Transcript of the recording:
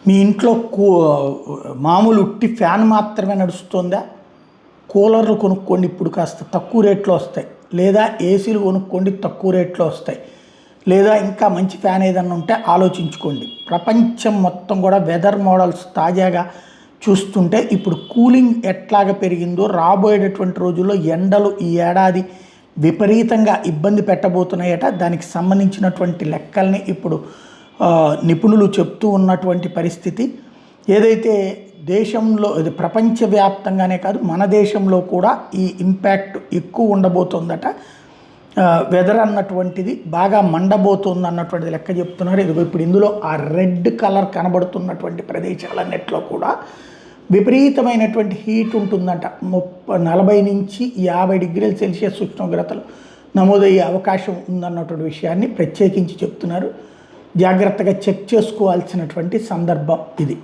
మీ ఇంట్లో మామూలు ఉట్టి ఫ్యాన్ మాత్రమే నడుస్తుందా? కూలర్లు కొనుక్కోండి, ఇప్పుడు కాస్త తక్కువ రేట్లో వస్తాయి. లేదా ఏసీలు కొనుక్కోండి, తక్కువ రేట్లో వస్తాయి. లేదా ఇంకా మంచి ఫ్యాన్ ఏదన్నా ఉంటే ఆలోచించుకోండి. ప్రపంచం మొత్తం కూడా వెదర్ మోడల్స్ తాజాగా చూస్తుంటే ఇప్పుడు కూలింగ్ ఎట్లాగ పెరిగిందో, రాబోయేటటువంటి రోజుల్లో ఎండలు ఈ ఏడాది విపరీతంగా ఇబ్బంది పెట్టబోతున్నాయట. దానికి సంబంధించినటువంటి లెక్కల్ని ఇప్పుడు నిపుణులు చెప్తూ ఉన్నటువంటి పరిస్థితి. ఏదైతే దేశంలో, ఇది ప్రపంచవ్యాప్తంగానే కాదు మన దేశంలో కూడా ఈ ఇంపాక్ట్ ఎక్కువ ఉండబోతోందట. వెదర్ అన్నటువంటిది బాగా మండబోతుంది అన్నటువంటిది లెక్క చెప్తున్నారు. ఇప్పుడు ఇందులో ఆ రెడ్ కలర్ కనబడుతున్నటువంటి ప్రదేశాలన్నిట్లో కూడా విపరీతమైనటువంటి హీట్ ఉంటుందంట. 40 నుంచి 50 డిగ్రీల సెల్సియస్ ఉష్ణోగ్రతలు నమోదయ్యే అవకాశం ఉందన్నటువంటి విషయాన్ని ప్రత్యేకించి చెప్తున్నారు. జాగ్రత్తగా చెక్ చేసుకోవాల్సినటువంటి సందర్భం ఇది.